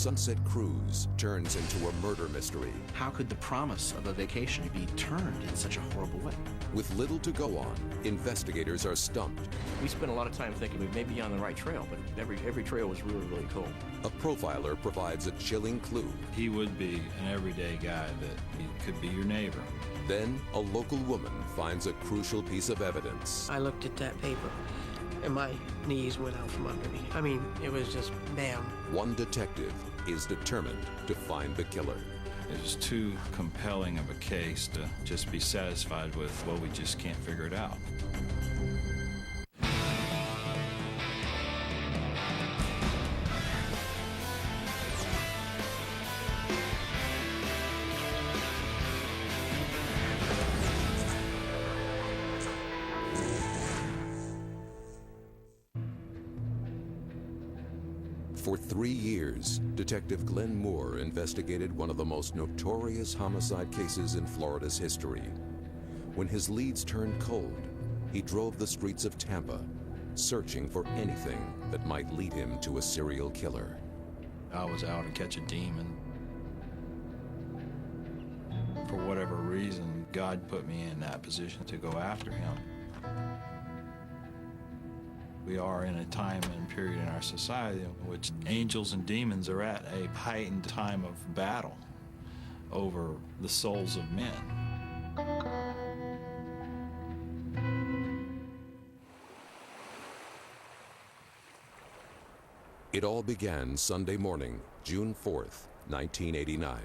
sunset cruise turns into a murder mystery. How could the promise of a vacation be turned in such a horrible way? With little to go on, investigators are stumped. We spent a lot of time thinking we may be on the right trail, but every trail was really, really cold. A profiler provides a chilling clue. He would be an everyday guy that he could be your neighbor. Then, a local woman finds a crucial piece of evidence. I looked at that paper, and my knees went out from under me. I mean, it was just bam. One detective is determined to find the killer. It was too compelling of a case to just be satisfied with, well, we just can't figure it out. For 3 years, Detective Glenn Moore investigated one of the most notorious homicide cases in Florida's history. When his leads turned cold, he drove the streets of Tampa, searching for anything that might lead him to a serial killer. I was out to catch a demon. For whatever reason, God put me in that position to go after him. We are in a time and period in our society in which angels and demons are at a heightened time of battle over the souls of men. It all began Sunday morning, June 4th, 1989.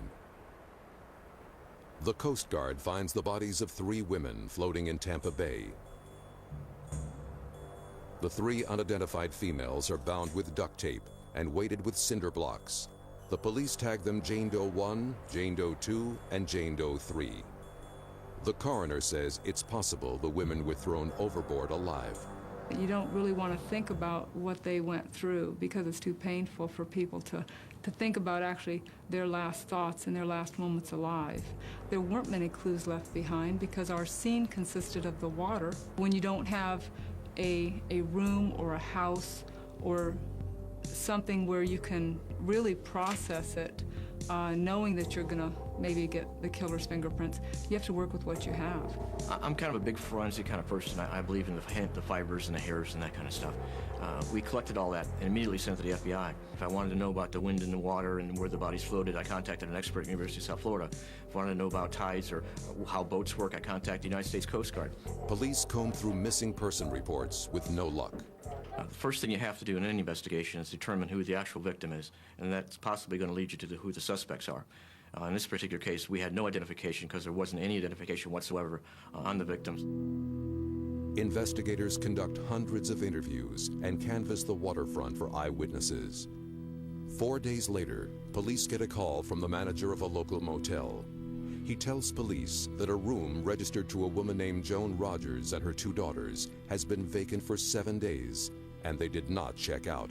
The Coast Guard finds the bodies of 3 women floating in Tampa Bay. The 3 unidentified females are bound with duct tape and weighted with cinder blocks. The police tag them Jane Doe 1, Jane Doe 2, and Jane Doe 3. The coroner says it's possible the women were thrown overboard alive. You don't really want to think about what they went through because it's too painful for people to think about actually their last thoughts and their last moments alive. There weren't many clues left behind because our scene consisted of the water. When you don't have a room or a house or something where you can really process it, knowing that you're gonna maybe get the killer's fingerprints, you have to work with what you have. I'm kind of a big forensic kind of person. I believe in the fibers and the hairs and that kind of stuff. We collected all that and immediately sent it to the FBI. If I wanted to know about the wind and the water and where the bodies floated, I contacted an expert at the University of South Florida. If I wanted to know about tides or how boats work, I contacted the United States Coast Guard. Police comb through missing person reports with no luck. The first thing you have to do in any investigation is determine who the actual victim is, and that's possibly going to lead you to who the suspects are. In this particular case, we had no identification because there wasn't any identification whatsoever on the victims. Investigators conduct hundreds of interviews and canvass the waterfront for eyewitnesses. 4 days later, police get a call from the manager of a local motel. He tells police that a room registered to a woman named Joan Rogers and her 2 daughters has been vacant for 7 days, and they did not check out.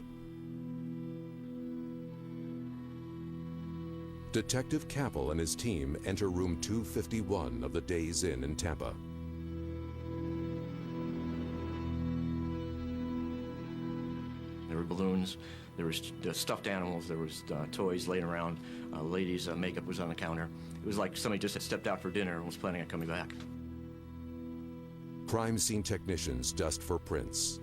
Detective Capel and his team enter room 251 of the Days Inn in Tampa. There were balloons, there was stuffed animals, there was toys laying around, ladies' makeup was on the counter. It was like somebody just had stepped out for dinner and was planning on coming back. Crime scene technicians dust for prints.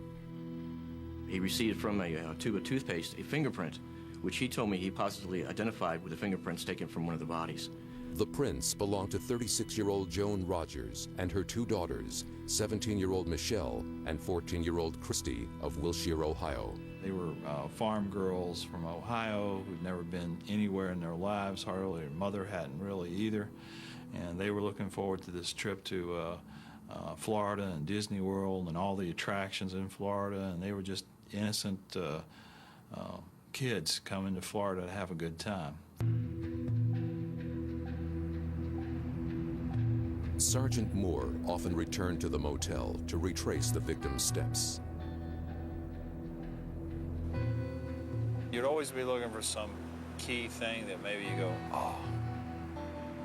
He received from a tube of toothpaste a fingerprint, which he told me he positively identified with the fingerprints taken from one of the bodies. The prints belong to 36-year-old Joan Rogers and her 2 daughters, 17-year-old Michelle and 14-year-old Christy of Wilshire, Ohio. They were farm girls from Ohio who'd never been anywhere in their lives, hardly. Their mother hadn't really either. And they were looking forward to this trip to Florida and Disney World and all the attractions in Florida. And they were just innocent kids coming to Florida to have a good time. Sergeant Moore often returned to the motel to retrace the victim's steps. You'd always be looking for some key thing that maybe you go, oh, all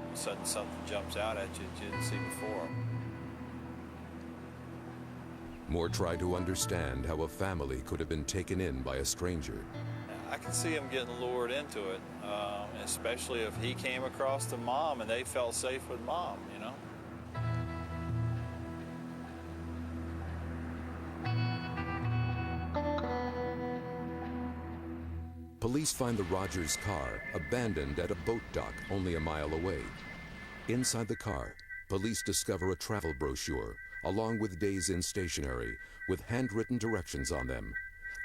of a sudden something jumps out at you that you didn't see before. Moore tried to understand how a family could have been taken in by a stranger. I could see him getting lured into it, especially if he came across the mom and they felt safe with mom, you know? Police find the Rogers car abandoned at a boat dock only a mile away. Inside the car, police discover a travel brochure along with days in stationery with handwritten directions on them.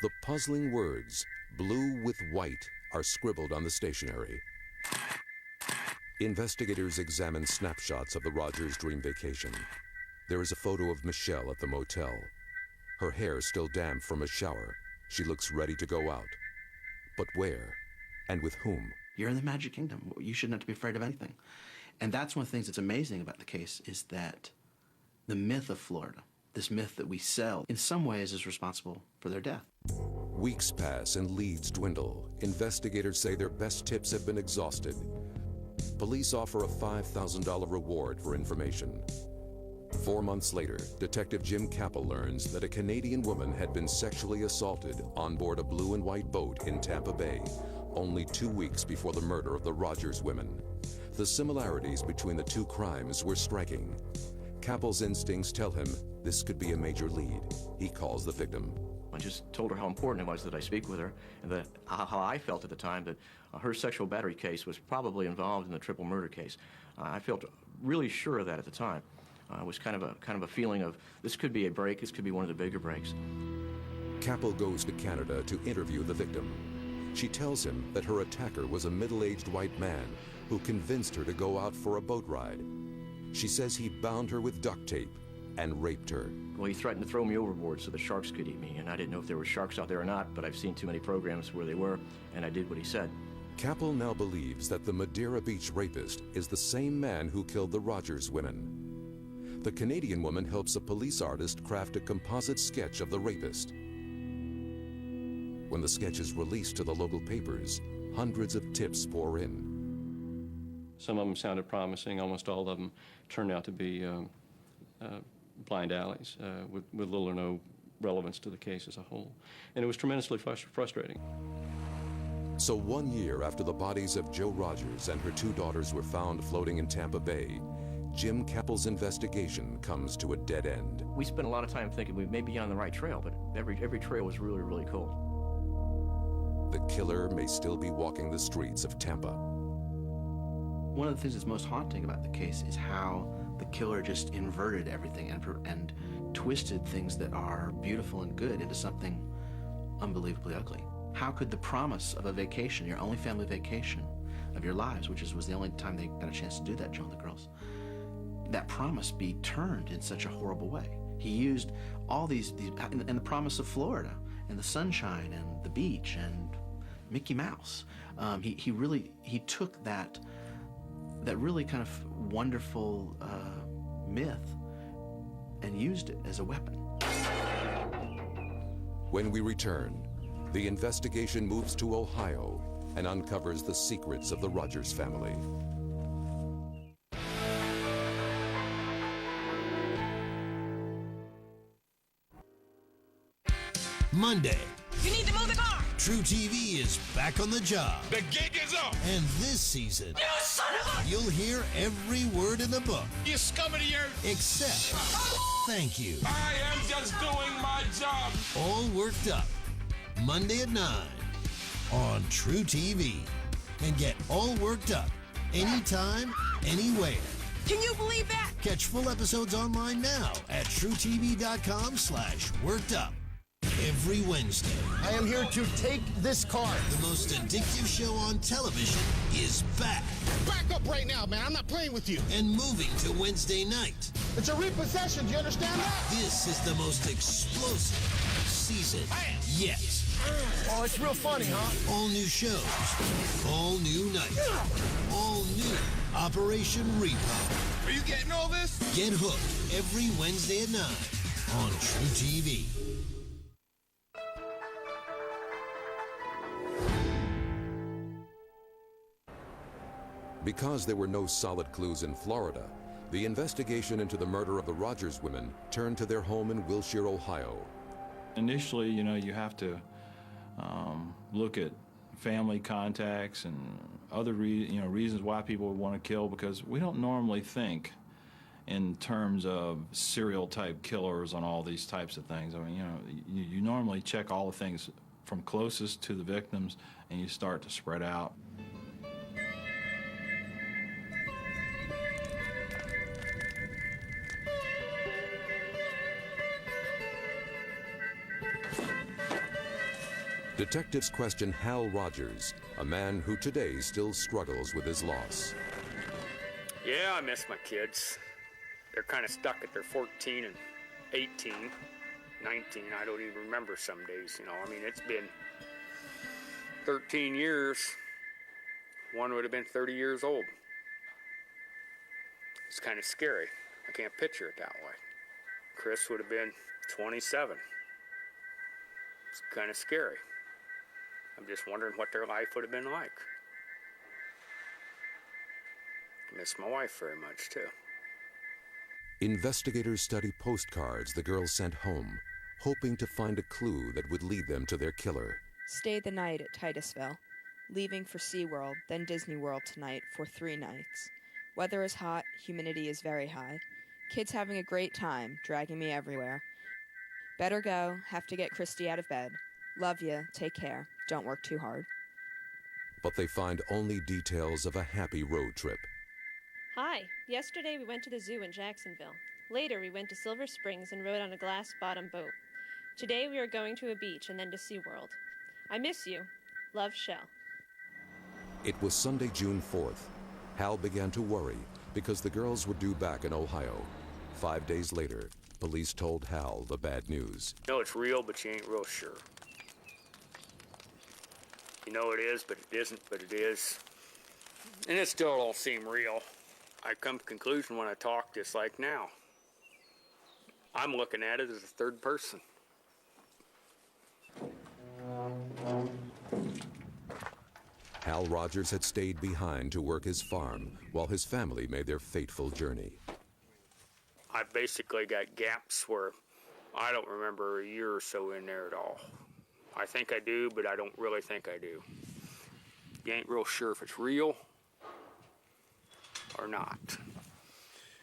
The puzzling words, blue with white, are scribbled on the stationery. Investigators examine snapshots of the Rogers dream vacation. There is a photo of Michelle at the motel. Her hair still damp from a shower. She looks ready to go out. But where? And with whom? You're in the Magic Kingdom. You shouldn't have to be afraid of anything. And that's one of the things that's amazing about the case is that the myth of Florida, this myth that we sell, in some ways is responsible for their death. Weeks pass and leads dwindle. Investigators say their best tips have been exhausted. Police offer a $5,000 reward for information. 4 months later, Detective Jim Capel learns that a Canadian woman had been sexually assaulted on board a blue and white boat in Tampa Bay, only 2 weeks before the murder of the Rogers women. The similarities between the two crimes were striking. Capel's instincts tell him this could be a major lead. He calls the victim. I just told her how important it was that I speak with her, and that how I felt at the time that her sexual battery case was probably involved in the triple murder case. I felt really sure of that at the time. It was kind of a feeling of this could be a break. This could be one of the bigger breaks. Capel goes to Canada to interview the victim. She tells him that her attacker was a middle-aged white man who convinced her to go out for a boat ride. She says he bound her with duct tape and raped her. Well, he threatened to throw me overboard so the sharks could eat me, and I didn't know if there were sharks out there or not, but I've seen too many programs where they were, and I did what he said. Capel now believes that the Madeira Beach rapist is the same man who killed the Rogers women. The Canadian woman helps a police artist craft a composite sketch of the rapist. When the sketch is released to the local papers, hundreds of tips pour in. Some of them sounded promising. Almost all of them turned out to be blind alleys with little or no relevance to the case as a whole. And it was tremendously frustrating. So 1 year after the bodies of Jo Rogers and her 2 daughters were found floating in Tampa Bay, Jim Capel's investigation comes to a dead end. We spent a lot of time thinking we may be on the right trail, but every trail was really, really cold. The killer may still be walking the streets of Tampa. One of the things that's most haunting about the case is how the killer just inverted everything and twisted things that are beautiful and good into something unbelievably ugly. How could the promise of a vacation, your only family vacation of your lives, which was the only time they got a chance to do that, Joan, the girls, that promise be turned in such a horrible way? He used all these and the promise of Florida and the sunshine and the beach and Mickey Mouse. He took that really kind of wonderful myth and used it as a weapon. When we return, the investigation moves to Ohio and uncovers the secrets of the Rogers family. Monday, You need to move the car! TruTV is back on the job. The gig is up! And this season, You son of a... you'll hear every word in the book, You scum of the earth! except thank you. I am just doing my job! All worked up. Monday at 9 on TruTV. And get all worked up anytime, anywhere. Can you believe that? Catch full episodes online now at TruTV.com/workedup. Every Wednesday. I am here to take this car. The most addictive show on television is back. Back up right now, man. I'm not playing with you. And moving to Wednesday night. It's a repossession. Do you understand that? This is the most explosive season yet. Oh, it's real funny, huh? All new shows. All new night. All new Operation Repo. Are you getting all this? Get hooked every Wednesday at 9 on TruTV. Because there were no solid clues in Florida, the investigation into the murder of the Rogers women turned to their home in Wilshire, Ohio. Initially, you have to look at family contacts and other reasons why people would want to kill, because we don't normally think in terms of serial type killers on all these types of things. I mean, you normally check all the things from closest to the victims, and you start to spread out. Detectives question Hal Rogers, a man who today still struggles with his loss. Yeah, I miss my kids. They're kind of stuck at their 14 and 18, 19. I don't even remember some days, I mean, it's been 13 years. One would have been 30 years old. It's kind of scary. I can't picture it that way. Chris would have been 27. It's kind of scary. I'm just wondering what their life would have been like. I miss my wife very much, too. Investigators study postcards the girls sent home, hoping to find a clue that would lead them to their killer. Stayed the night at Titusville, leaving for SeaWorld, then Disney World tonight for 3 nights. Weather is hot, humidity is very high. Kids having a great time, dragging me everywhere. Better go, have to get Christy out of bed. Love ya, take care, don't work too hard. But they find only details of a happy road trip. Hi, yesterday we went to the zoo in Jacksonville. Later we went to Silver Springs and rode on a glass-bottom boat. Today we are going to a beach and then to SeaWorld. I miss you. Love, Shell. It was Sunday, June 4th. Hal began to worry because the girls were due back in Ohio. 5 days later, police told Hal the bad news. You know it's real, but you ain't real sure. You know it is, but it isn't, but it is. And it still don't seem real. I come to the conclusion when I talk just like now. I'm looking at it as a third person. Hal Rogers had stayed behind to work his farm while his family made their fateful journey. I basically got gaps where I don't remember a year or so in there at all. I think I do, but I don't really think I do. You ain't real sure if it's real or not.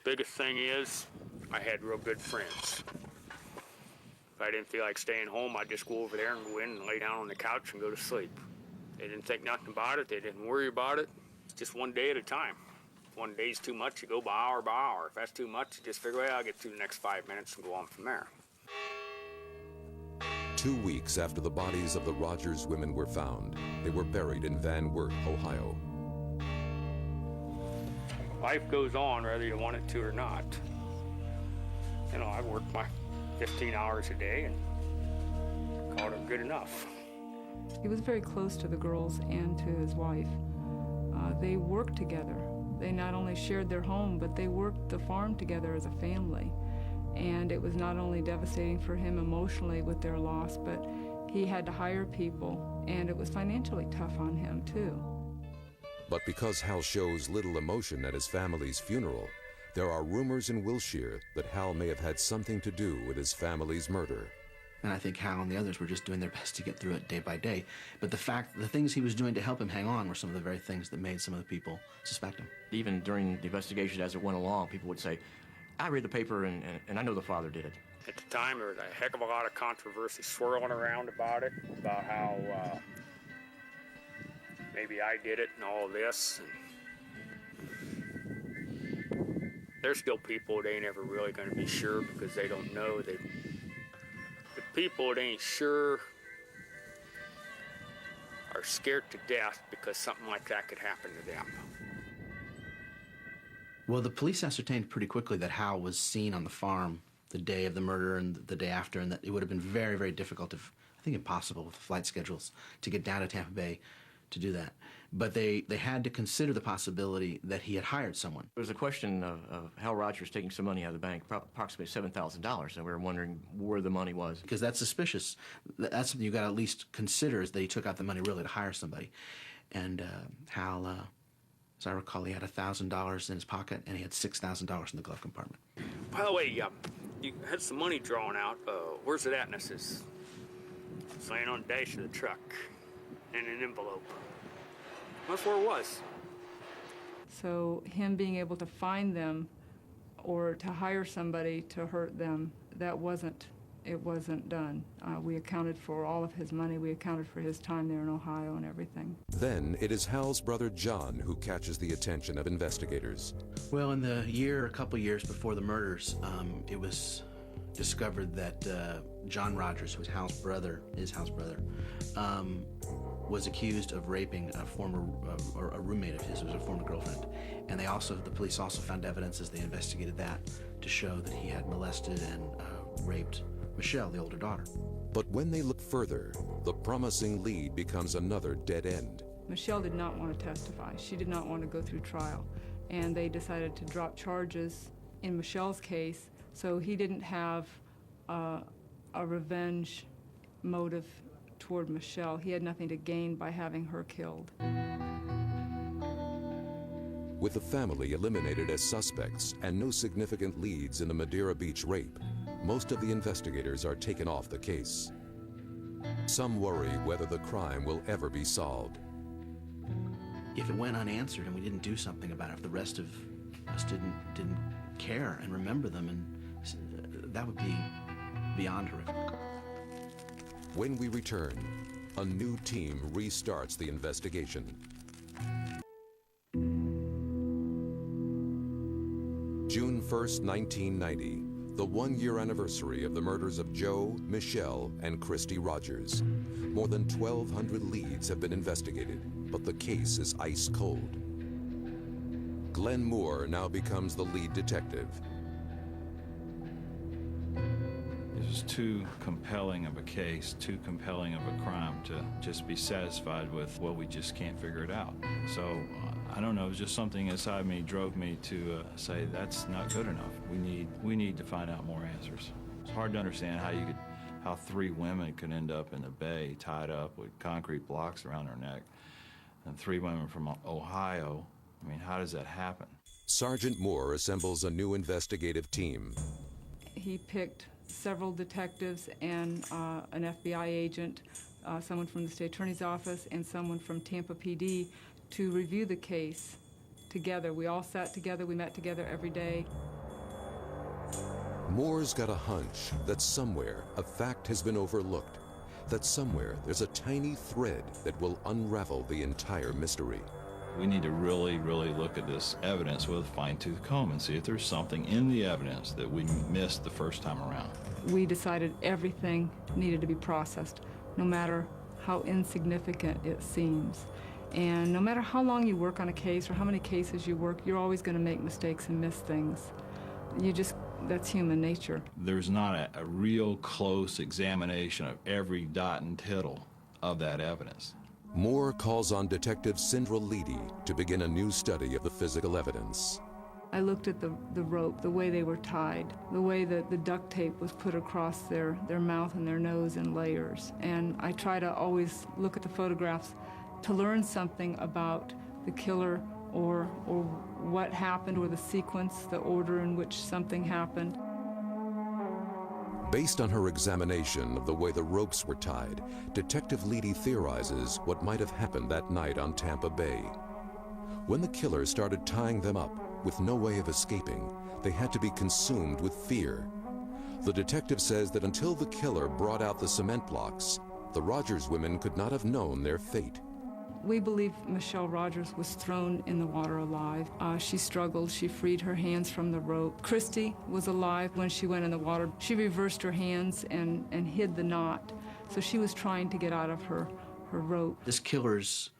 Biggest thing is, I had real good friends. If I didn't feel like staying home, I'd just go over there and go in and lay down on the couch and go to sleep. They didn't think nothing about it. They didn't worry about it. It's just one day at a time. If one day's too much, you go by hour by hour. If that's too much, you just figure, well, I'll get through the next 5 minutes and go on from there. 2 weeks after the bodies of the Rogers women were found, they were buried in Van Wert, Ohio. Life goes on whether you want it to or not. I worked my 15 hours a day and called it good enough. He was very close to the girls and to his wife. They worked together. They not only shared their home, but they worked the farm together as a family. And it was not only devastating for him emotionally with their loss, but he had to hire people, and it was financially tough on him, too. But because Hal shows little emotion at his family's funeral, there are rumors in Wilshire that Hal may have had something to do with his family's murder. And I think Hal and the others were just doing their best to get through it day by day. But the things he was doing to help him hang on were some of the very things that made some of the people suspect him. Even during the investigation as it went along, people would say, I read the paper and I know the father did it. At the time, there was a heck of a lot of controversy swirling around about it, about how maybe I did it and all this. And there's still people that ain't ever really going to be sure because they don't know. The people that ain't sure are scared to death because something like that could happen to them. Well, the police ascertained pretty quickly that Hal was seen on the farm the day of the murder and the day after, and that it would have been very, very difficult, I think impossible with flight schedules, to get down to Tampa Bay to do that. But they had to consider the possibility that he had hired someone. There was a question of Hal Rogers taking some money out of the bank, approximately $7,000, and we were wondering where the money was. Because that's suspicious. That's something you got to at least consider, is that he took out the money really to hire somebody. And Hal, as I recall, he had $1,000 in his pocket, and he had $6,000 in the glove compartment. By the way, you had some money drawn out. Where's it at? And I says, it's laying on the dash of the truck. in an envelope. That's where it was. So him being able to find them or to hire somebody to hurt them, it wasn't done. We accounted for all of his money. We accounted for his time there in Ohio and everything. Then it is Hal's brother John who catches the attention of investigators. Well, in the year, a couple years before the murders, it was discovered that Joan Rogers, who was Hal's brother, was accused of raping a former or a roommate of his, who was a former girlfriend. And the police also found evidence as they investigated that to show that he had molested and raped Michelle, the older daughter. But when they look further, the promising lead becomes another dead end. Michelle did not want to testify. She did not want to go through trial. And they decided to drop charges in Michelle's case, so he didn't have a revenge motive toward Michelle. He had nothing to gain by having her killed. With the family eliminated as suspects and no significant leads in the Madeira Beach rape, most of the investigators are taken off the case. Some worry whether the crime will ever be solved. If it went unanswered and we didn't do something about it, if the rest of us didn't care and remember them, and that would be beyond horrific. When we return, a new team restarts the investigation. June 1st, 1990, the one-year anniversary of the murders of Joe, Michelle, and Christy Rogers. More than 1,200 leads have been investigated, but the case is ice cold. Glenn Moore now becomes the lead detective. It was too compelling of a case, too compelling of a crime to just be satisfied with, well, we just can't figure it out. So, I don't know, it was just something inside me drove me to say, that's not good enough. We need to find out more answers. It's hard to understand how 3 women could end up in the bay tied up with concrete blocks around their neck, and 3 women from Ohio. I mean, how does that happen? Sergeant Moore assembles a new investigative team. He picked several detectives and an FBI agent, someone from the state attorney's office, and someone from Tampa PD to review the case together. We all sat together, we met together every day. Moore's got a hunch that somewhere a fact has been overlooked, that somewhere there's a tiny thread that will unravel the entire mystery. We need to really, really look at this evidence with a fine-tooth comb and see if there's something in the evidence that we missed the first time around. We decided everything needed to be processed, no matter how insignificant it seems. And no matter how long you work on a case or how many cases you work, you're always going to make mistakes and miss things. That's human nature. There's not a real close examination of every dot and tittle of that evidence. Moore calls on Detective Sindra Leedy to begin a new study of the physical evidence. I looked at the rope, the way they were tied, the way that the duct tape was put across their mouth and their nose in layers. And I try to always look at the photographs to learn something about the killer or what happened, or the sequence, the order in which something happened. Based on her examination of the way the ropes were tied, Detective Leedy theorizes what might have happened that night on Tampa Bay. When the killer started tying them up, with no way of escaping, they had to be consumed with fear. The detective says that until the killer brought out the cement blocks, the Rogers women could not have known their fate. We believe Michelle Rogers was thrown in the water alive. She struggled. She freed her hands from the rope. Christy was alive when she went in the water. She reversed her hands and hid the knot. So she was trying to get out of her rope. This killer's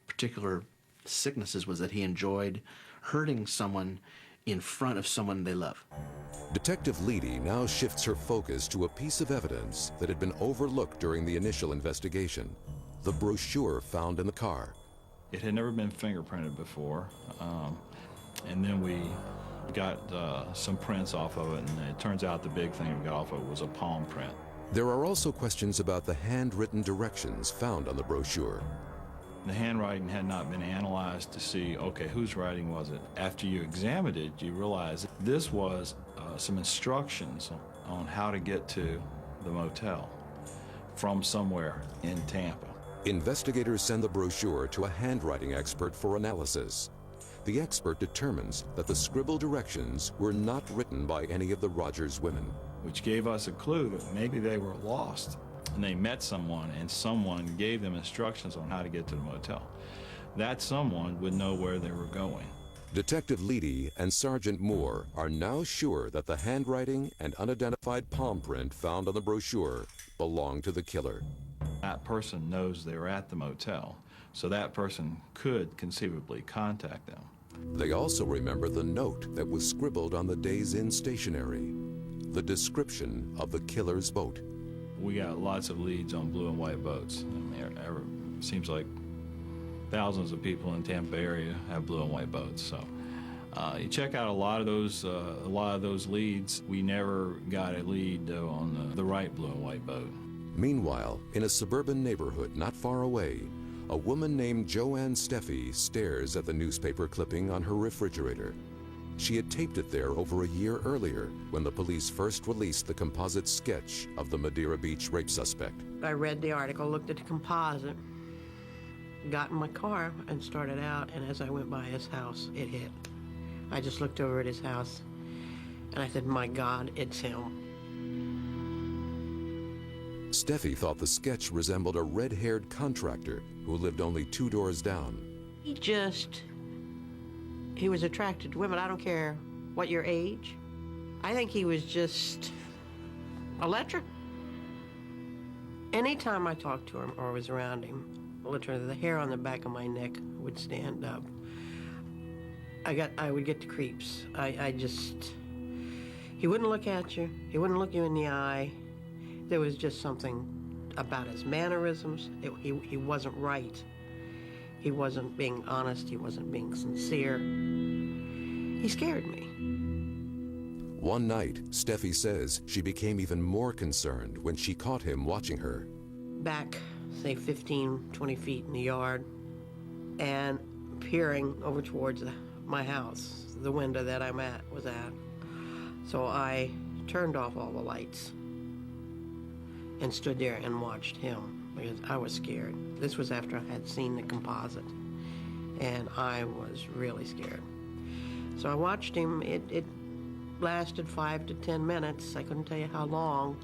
particular sicknesses was that he enjoyed hurting someone in front of someone they love. Detective Leedy now shifts her focus to a piece of evidence that had been overlooked during the initial investigation. The brochure found in the car. It had never been fingerprinted before, and then we got some prints off of it, and it turns out the big thing we got off of it was a palm print. There are also questions about the handwritten directions found on the brochure. The handwriting had not been analyzed to see, okay, whose writing was it? After you examined it, you realize this was some instructions on how to get to the motel from somewhere in Tampa. Investigators send the brochure to a handwriting expert for analysis. The expert determines that the scribbled directions were not written by any of the Rogers women. Which gave us a clue that maybe they were lost and they met someone and someone gave them instructions on how to get to the motel. That someone would know where they were going. Detective Leedy and Sergeant Moore are now sure that the handwriting and unidentified palm print found on the brochure belong to the killer. That person knows they were at the motel, so that person could conceivably contact them. They also remember the note that was scribbled on the Days Inn stationery, the description of the killer's boat. We got lots of leads on blue and white boats. I mean, it seems like thousands of people in Tampa Bay area have blue and white boats. So you check out a lot of those leads. We never got a lead though on the right blue and white boat. Meanwhile, in a suburban neighborhood not far away, a woman named Joanne Steffi stares at the newspaper clipping on her refrigerator. She had taped it there over a year earlier when the police first released the composite sketch of the Madeira Beach rape suspect. I read the article, looked at the composite, got in my car and started out, and as I went by his house, it hit. I just looked over at his house and I said, my God, it's him. Steffi thought the sketch resembled a red-haired contractor who lived only 2 doors down. He was attracted to women. I don't care what your age. I think he was just electric. Anytime I talked to him or was around him, literally the hair on the back of my neck would stand up. I would get the creeps. He wouldn't look at you. He wouldn't look you in the eye. There was just something about his mannerisms. He wasn't right. He wasn't being honest. He wasn't being sincere. He scared me. One night, Steffi says she became even more concerned when she caught him watching her. Back, say 15, 20 feet in the yard, and peering over towards my house, the window that I'm at was at. So I turned off all the lights and stood there and watched him because I was scared. This was after I had seen the composite, and I was really scared. So I watched him. It lasted 5 to 10 minutes. I couldn't tell you how long.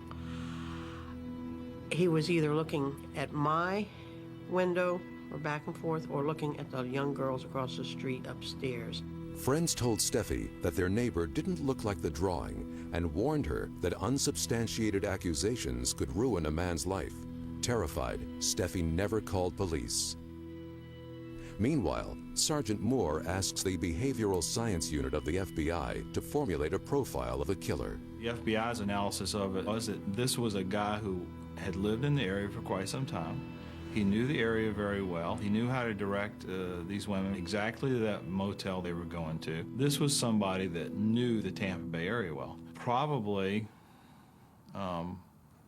He was either looking at my window or back and forth or looking at the young girls across the street upstairs. Friends told Steffi that their neighbor didn't look like the drawing and warned her that unsubstantiated accusations could ruin a man's life. Terrified, Steffi never called police. Meanwhile, Sergeant Moore asks the Behavioral Science Unit of the FBI to formulate a profile of the killer. The FBI's analysis of it was that this was a guy who had lived in the area for quite some time. He knew the area very well. He knew how to direct these women exactly to that motel they were going to. This was somebody that knew the Tampa Bay area well. Probably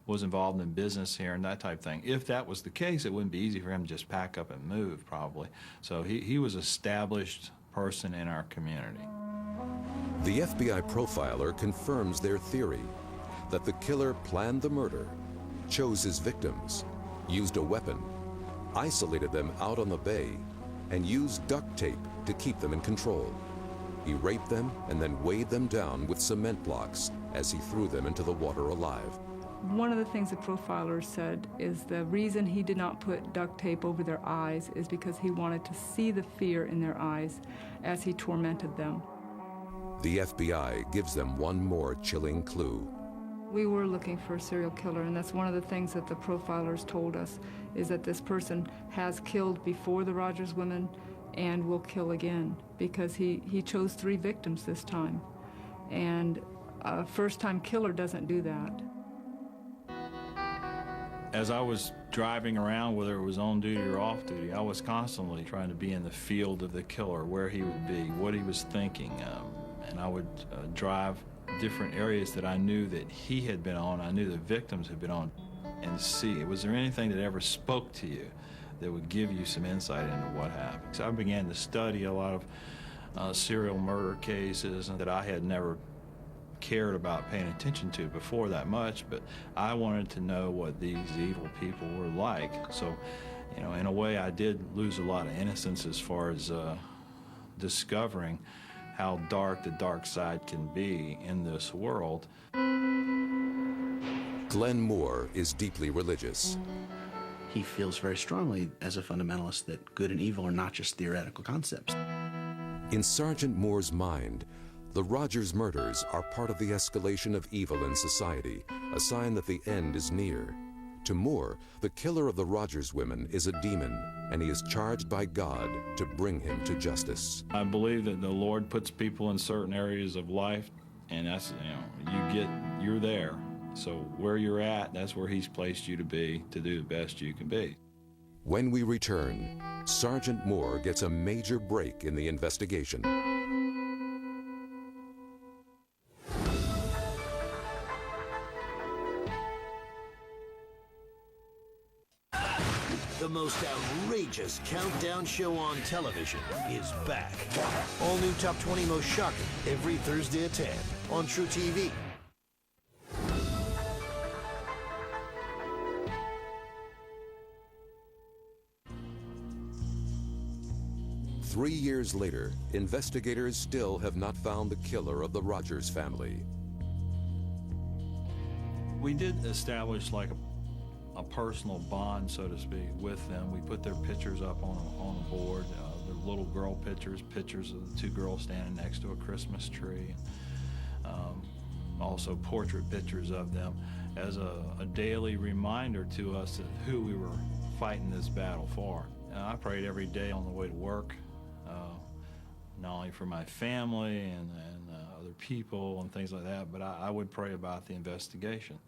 was involved in business here and that type of thing. If that was the case, it wouldn't be easy for him to just pack up and move, probably. So he was an established person in our community. The FBI profiler confirms their theory that the killer planned the murder, chose his victims, used a weapon, isolated them out on the bay, and used duct tape to keep them in control. He raped them and then weighed them down with cement blocks as he threw them into the water alive. One of the things the profiler said is the reason he did not put duct tape over their eyes is because he wanted to see the fear in their eyes as he tormented them. The FBI gives them one more chilling clue. We were looking for a serial killer, and that's one of the things that the profilers told us, is that this person has killed before the Rogers women and will kill again, because he chose 3 victims this time. And a first-time killer doesn't do that. As I was driving around, whether it was on duty or off duty, I was constantly trying to be in the field of the killer, where he would be, what he was thinking. And I would drive different areas that I knew that he had been on, I knew the victims had been on, and see, was there anything that ever spoke to you that would give you some insight into what happened? So I began to study a lot of serial murder cases that I had never cared about paying attention to before that much, but I wanted to know what these evil people were like. So You know, in a way, I did lose a lot of innocence as far as discovering how dark the dark side can be in this world. Glenn Moore is deeply religious. He feels very strongly as a fundamentalist that good and evil are not just theoretical concepts. In Sergeant Moore's mind, the Rogers murders are part of the escalation of evil in society, a sign that the end is near. To Moore, the killer of the Rogers women is a demon, and he is charged by God to bring him to justice. I believe that the Lord puts people in certain areas of life, and that's, you're there. So where you're at, that's where he's placed you to be, to do the best you can be. When we return, Sergeant Moore gets a major break in the investigation. The most outrageous countdown show on television is back. All new Top 20 Most Shocking every Thursday at 10 on TruTV. Three years later, investigators still have not found the killer of the Rogers family. We did establish like a personal bond, so to speak, with them. We put their pictures up on a board, their little girl pictures of the two girls standing next to a Christmas tree. Also portrait pictures of them as a daily reminder to us of who we were fighting this battle for. And I prayed every day on the way to work, not only for my family and other people and things like that, but I would pray about the investigation,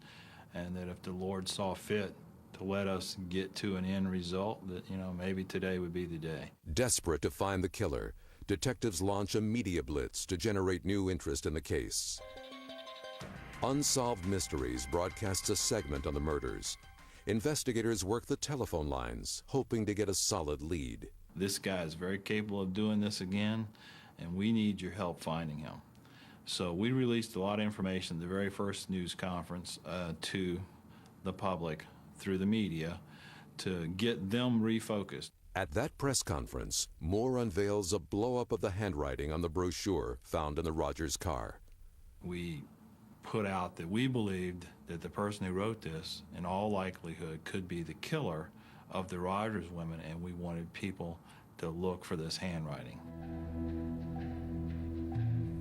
and that if the Lord saw fit to let us get to an end result, that, maybe today would be the day. Desperate to find the killer, detectives launch a media blitz to generate new interest in the case. Unsolved Mysteries broadcasts a segment on the murders. Investigators work the telephone lines, hoping to get a solid lead. This guy is very capable of doing this again, and we need your help finding him. So we released a lot of information at the very first news conference to the public through the media to get them refocused. At that press conference, Moore unveils a blow-up of the handwriting on the brochure found in the Rogers car. We put out that we believed that the person who wrote this, in all likelihood, could be the killer of the Rogers women, and we wanted people to look for this handwriting.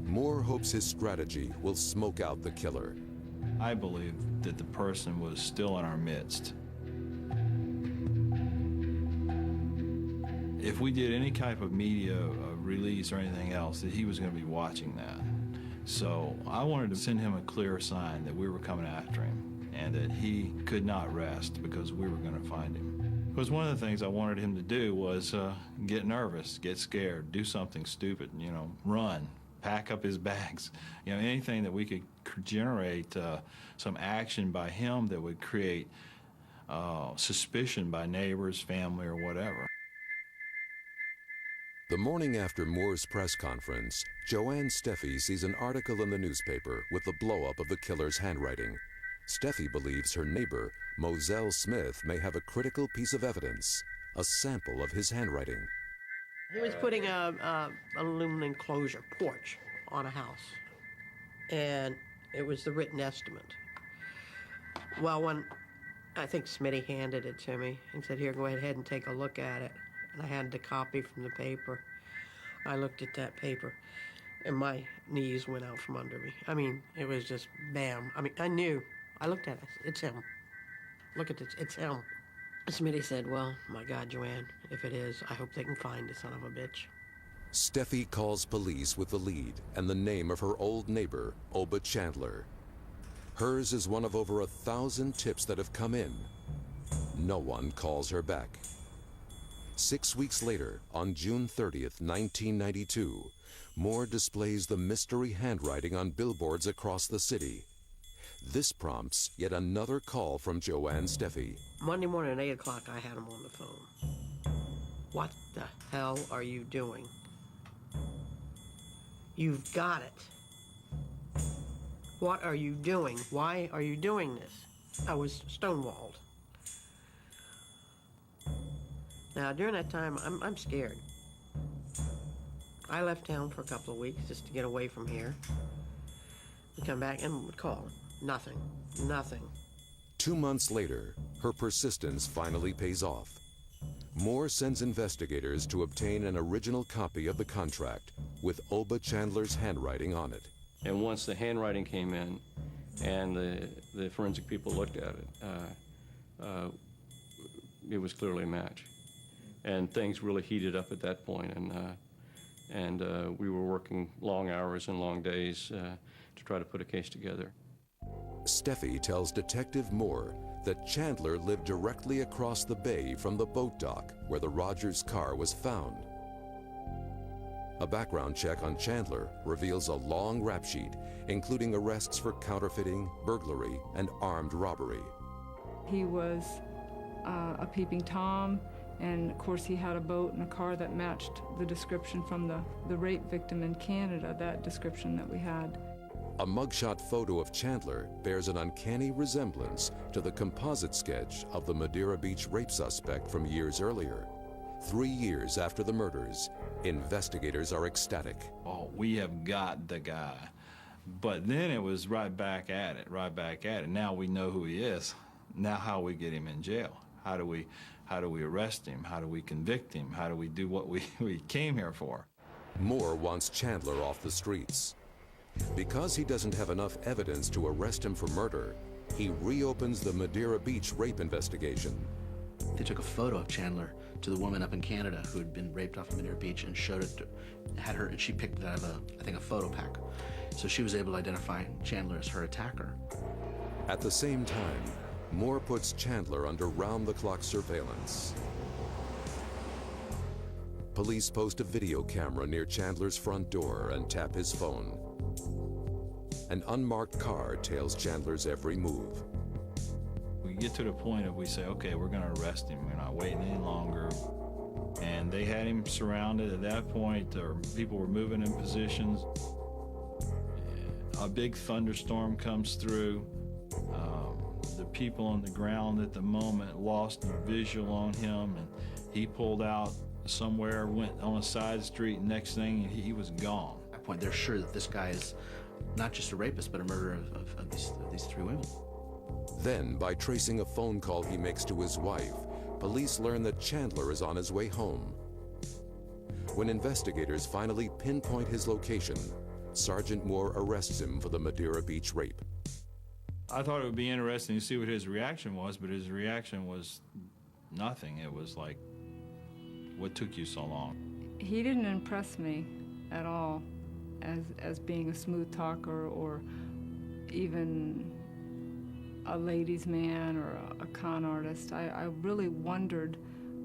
Moore hopes his strategy will smoke out the killer. I believe that the person was still in our midst. If we did any type of media release or anything else, that he was going to be watching that. So I wanted to send him a clear sign that we were coming after him and that he could not rest because we were going to find him. Because one of the things I wanted him to do was get nervous, get scared, do something stupid, run, pack up his bags. Anything that we could generate some action by him that would create suspicion by neighbors, family, or whatever. The morning after Moore's press conference, Joanne Steffi sees an article in the newspaper with the blow-up of the killer's handwriting. Steffi believes her neighbor, Moselle Smith, may have a critical piece of evidence, a sample of his handwriting. He was putting an aluminum enclosure porch on a house, and it was the written estimate. Well, when I think Smitty handed it to me and said, "Here, go ahead and take a look at it," and I had the copy from the paper. I looked at that paper, and my knees went out from under me. It was just bam. I knew. I looked at it. It's him. Look at this. It's him. Smitty said, "Well, my God, Joanne, if it is, I hope they can find the son of a bitch." Steffi calls police with the lead and the name of her old neighbor, Oba Chandler. Hers is one of over 1,000 tips that have come in. No one calls her back. 6 weeks later, on June 30th, 1992, Moore displays the mystery handwriting on billboards across the city. This prompts yet another call from Joanne Steffi. Monday morning at 8 o'clock, I had him on the phone. "What the hell are you doing? You've got it. What are you doing? Why are you doing this?" I was stonewalled. Now, during that time, I'm scared. I left town for a couple of weeks just to get away from here. We'd come back and would call. Nothing. Nothing. 2 months later, her persistence finally pays off. Moore sends investigators to obtain an original copy of the contract with Oba Chandler's handwriting on it. And once the handwriting came in and the forensic people looked at it was clearly a match. And things really heated up at that point, and we were working long hours and long days to try to put a case together. Steffi tells Detective Moore that Chandler lived directly across the bay from the boat dock where the Rogers car was found. A background check on Chandler reveals a long rap sheet, including arrests for counterfeiting, burglary, and armed robbery. He was a peeping Tom, and of course he had a boat and a car that matched the description from the rape victim in Canada, that description that we had. A mugshot photo of Chandler bears an uncanny resemblance to the composite sketch of the Madeira Beach rape suspect from years earlier. 3 years after the murders, investigators are ecstatic. Oh, we have got the guy. But then it was right back at it. Now we know who he is. Now how we get him in jail? How do we arrest him? How do we convict him? How do we do what we came here for? Moore wants Chandler off the streets. Because he doesn't have enough evidence to arrest him for murder, he reopens the Madeira Beach rape investigation. They took a photo of Chandler to the woman up in Canada who had been raped off of Madeira Beach and showed it to, had her, and she picked it out of a photo pack. So she was able to identify Chandler as her attacker. At the same time, Moore puts Chandler under round-the-clock surveillance. Police post a video camera near Chandler's front door and tap his phone. An unmarked car tails Chandler's every move. We get to the point of we say, okay, we're going to arrest him. We're not waiting any longer. And they had him surrounded at that point. People were moving in positions. A big thunderstorm comes through. The people on the ground at the moment lost visual on him, and he pulled out somewhere, went on a side street, next thing he was gone. At that point, they're sure that this guy is not just a rapist, but a murderer of these three women. Then, by tracing a phone call he makes to his wife, police learn that Chandler is on his way home. When investigators finally pinpoint his location, Sergeant Moore arrests him for the Madeira Beach rape. I thought it would be interesting to see what his reaction was, but his reaction was nothing. It was like, what took you so long? He didn't impress me at all as being a smooth talker or even a ladies' man or a con artist. I really wondered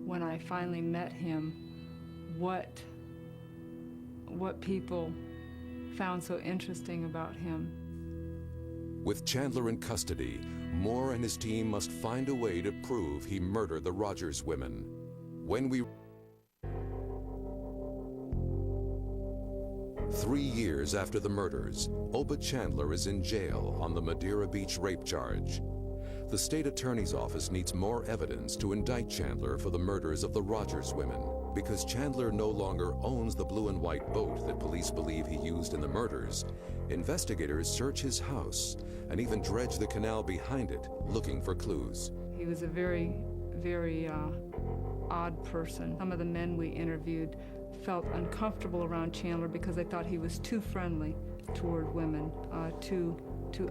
when I finally met him what people found so interesting about him. With Chandler in custody, Moore and his team must find a way to prove he murdered the Rogers women. When we 3 years after the murders, Oba Chandler is in jail on the Madeira Beach rape charge. The state attorney's office needs more evidence to indict Chandler for the murders of the Rogers women. Because Chandler no longer owns the blue and white boat that police believe he used in the murders, investigators search his house and even dredge the canal behind it, looking for clues. He was a very, very odd person. Some of the men we interviewed felt uncomfortable around Chandler because they thought he was too friendly toward women, too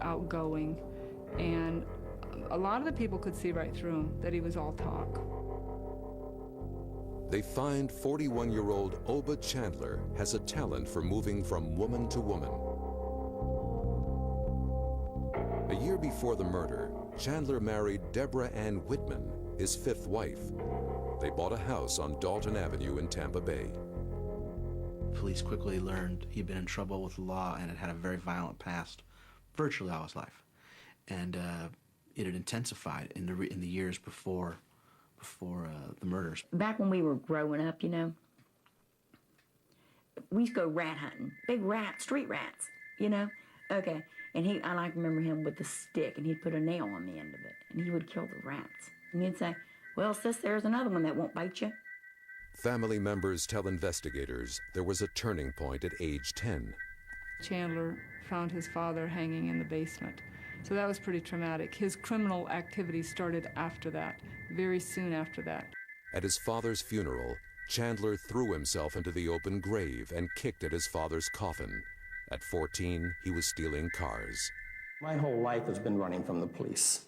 outgoing. And a lot of the people could see right through him, that he was all talk. They find 41-year-old Oba Chandler has a talent for moving from woman to woman. A year before the murder, Chandler married Deborah Ann Whitman, his fifth wife. They bought a house on Dalton Avenue in Tampa Bay. Police quickly learned he'd been in trouble with the law and had had a very violent past virtually all his life. And it had intensified in the years before the murders. Back when we were growing up, you know, we used to go rat hunting. Big rats, street rats, you know? Okay, and I like remember him with a stick, and he'd put a nail on the end of it, and he would kill the rats. And he'd say, well, sis, there's another one that won't bite you. Family members tell investigators there was a turning point at age 10. Chandler found his father hanging in the basement. So that was pretty traumatic. His criminal activity started after that, very soon after that. At his father's funeral, Chandler threw himself into the open grave and kicked at his father's coffin. At 14, he was stealing cars. My whole life has been running from the police.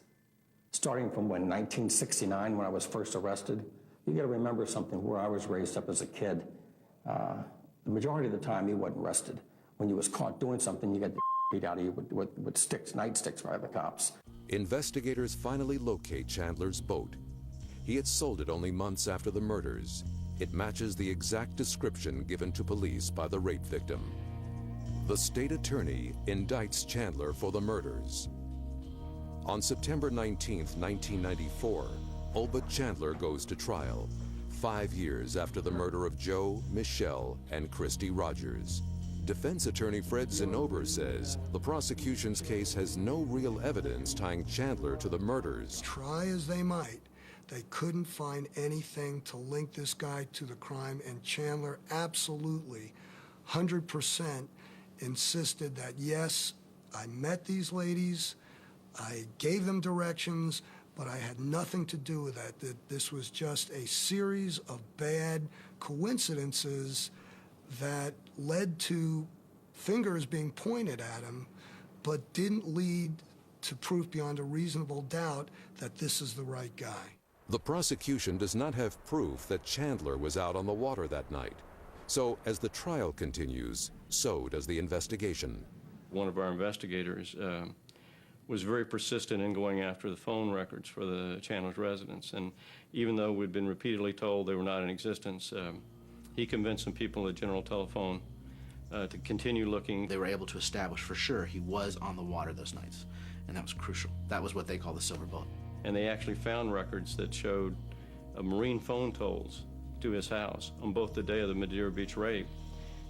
Starting from 1969, when I was first arrested. You gotta remember something, where I was raised up as a kid. The majority of the time, you wasn't arrested. When you was caught doing something, you got the beat out of you with sticks, nightsticks by the cops. Investigators finally locate Chandler's boat. He had sold it only months after the murders. It matches the exact description given to police by the rape victim. The state attorney indicts Chandler for the murders. On September 19, 1994, Oba Chandler goes to trial, 5 years after the murder of Joe, Michelle, and Christy Rogers. Defense attorney Fred Zinnober says the prosecution's case has no real evidence tying Chandler to the murders. Try as they might, they couldn't find anything to link this guy to the crime, and Chandler absolutely, 100% insisted that, yes, I met these ladies, I gave them directions, but I had nothing to do with that this was just a series of bad coincidences that led to fingers being pointed at him, but didn't lead to proof beyond a reasonable doubt that this is the right guy. The prosecution does not have proof that Chandler was out on the water that night. So as the trial continues, so does the investigation. One of our investigators was very persistent in going after the phone records for the Chandler's residence. And even though we'd been repeatedly told they were not in existence, he convinced some people at General Telephone to continue looking. They were able to establish for sure he was on the water those nights, and that was crucial. That was what they call the silver bullet. And they actually found records that showed marine phone tolls to his house on both the day of the Madeira Beach rape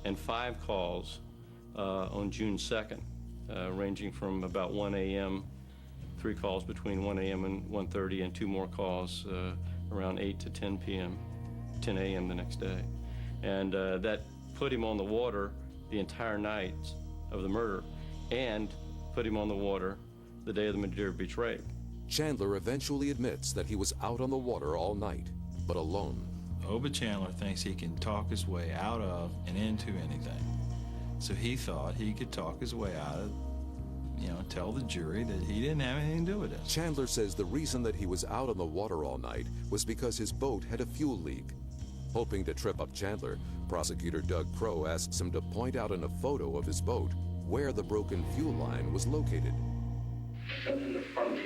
and 5 calls on June 2nd, ranging from about 1 a.m., 3 calls between 1 a.m. and 1:30, and 2 more calls around 8 to 10 p.m., 10 a.m. the next day. And that put him on the water the entire night of the murder and put him on the water the day of the Madeira Beach rape. Chandler eventually admits that he was out on the water all night, but alone. Oba Chandler thinks he can talk his way out of and into anything. So he thought he could talk his way out of, tell the jury that he didn't have anything to do with it. Chandler says the reason that he was out on the water all night was because his boat had a fuel leak. Hoping to trip up Chandler, prosecutor Doug Crow asks him to point out in a photo of his boat where the broken fuel line was located. In the front of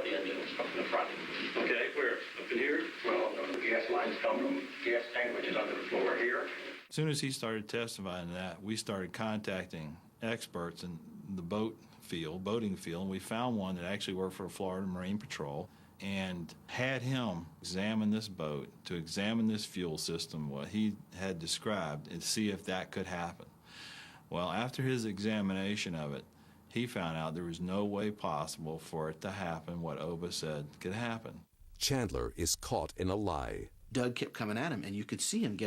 the engine, up in the front. Okay, where? Up in here? Well, the gas lines come from the gas tank, which is under the floor here. As soon as he started testifying to that, we started contacting experts in the boating field, and we found one that actually worked for Florida Marine Patrol and had him examine this boat to examine this fuel system, what he had described, and see if that could happen. Well, after his examination of it, he found out there was no way possible for it to happen what Oba said could happen. Chandler is caught in a lie. Doug kept coming at him, and you could see him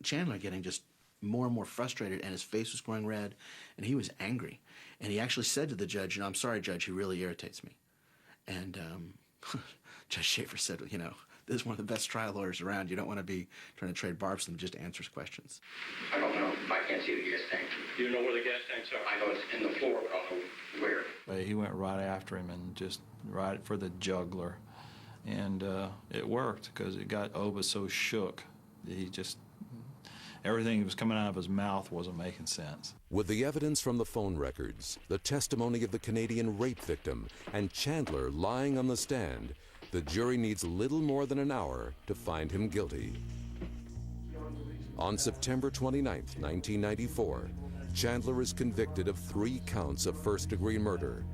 Chandler getting just more and more frustrated, and his face was going red, and he was angry. And he actually said to the judge, I'm sorry, Judge, he really irritates me. And Judge Schaefer said, this is one of the best trial lawyers around. You don't want to be trying to trade barbs with him, just answers questions. I don't know. I can't see the gas tank. Do you know where the gas tanks are? I know it's in the floor, but I don't know where. But he went right after him and just right for the jugular. And it worked because it got Oba so shook that he just, everything that was coming out of his mouth wasn't making sense. With the evidence from the phone records, the testimony of the Canadian rape victim, and Chandler lying on the stand, the jury needs little more than an hour to find him guilty. On September 29, 1994, Chandler is convicted of 3 counts of first-degree murder.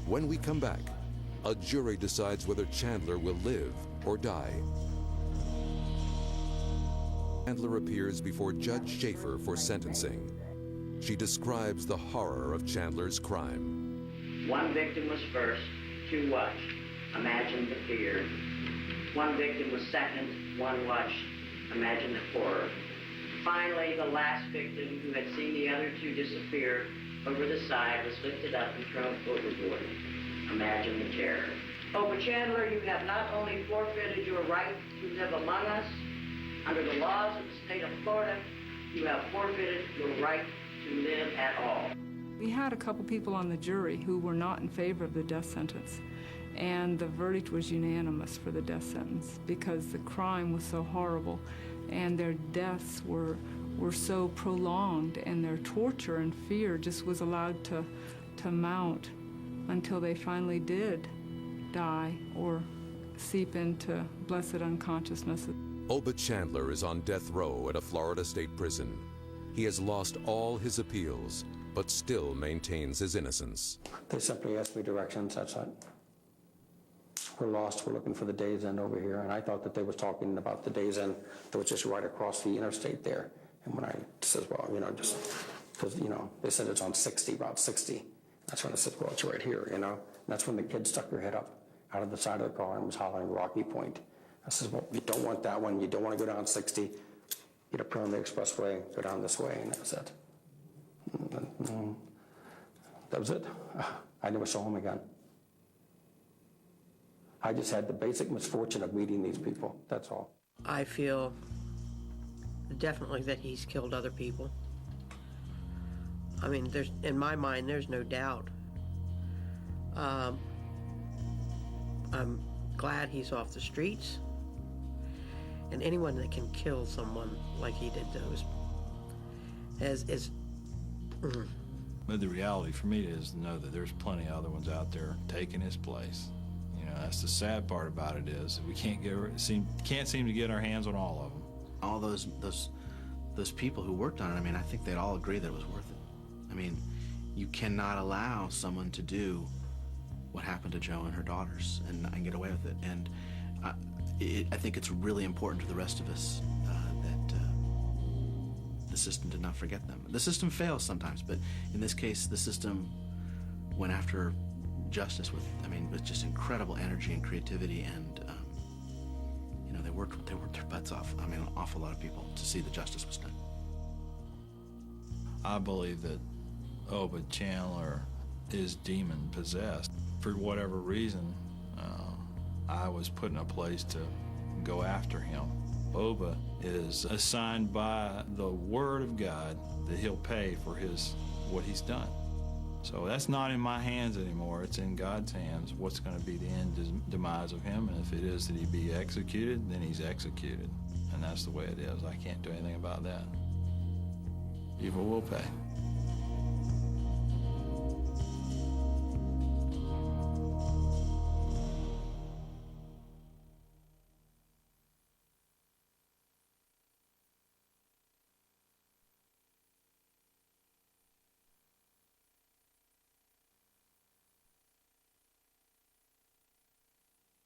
When we come back, a jury decides whether Chandler will live or die. Chandler appears before Judge Schaefer for sentencing. She describes the horror of Chandler's crime. 1 victim was first, 2 what? Imagine the fear. 1 victim was second, One watched, imagine the horror. Finally, the last victim, who had seen the other two disappear over the side, was lifted up and thrown overboard. Imagine the terror. Oba Chandler, you have not only forfeited your right to live among us, under the laws of the state of Florida, you have forfeited your right to live at all. We had a couple people on the jury who were not in favor of the death sentence, and the verdict was unanimous for the death sentence because the crime was so horrible and their deaths were so prolonged, and their torture and fear just was allowed to mount until they finally did die or seep into blessed unconsciousness. Oba Chandler is on death row at a Florida state prison. He has lost all his appeals, but still maintains his innocence. They simply asked me directions, that's it. We're lost, we're looking for the Days End over here, and I thought that they was talking about the Days End that was just right across the interstate there. And when I said, well, you know, just because, you know, they said it's on 60, Route 60. That's when I said, well, it's right here, you know. And that's when the kid stuck her head up out of the side of the car and was hollering Rocky Point. I said, well, you don't want that one, you don't want to go down 60, get up on the expressway, go down this way, and that was it. That was it. I never saw him again. I just had the basic misfortune of meeting these people, that's all. I feel definitely that he's killed other people. I mean, in my mind, there's no doubt. I'm glad he's off the streets. And anyone that can kill someone like he did is But the reality for me is to know that there's plenty of other ones out there taking his place. You know, that's the sad part about it is we can't seem to get our hands on all of them. All those people who worked on it, I mean, I think they'd all agree that it was worth it. I mean, you cannot allow someone to do what happened to Jo and her daughters and get away with it. And I think it's really important to the rest of us that the system did not forget them. The system fails sometimes, but in this case, the system went after justice with just incredible energy and creativity, and you know, they worked their butts off. I mean, an awful lot of people to see that justice was done. I believe that Oba Chandler is demon possessed. For whatever reason, I was put in a place to go after him. Oba is assigned by the Word of God that he'll pay for what he's done. So that's not in my hands anymore. It's in God's hands. What's going to be the end demise of him, and if it is that he be executed, then he's executed. And that's the way it is. I can't do anything about that. Evil will pay.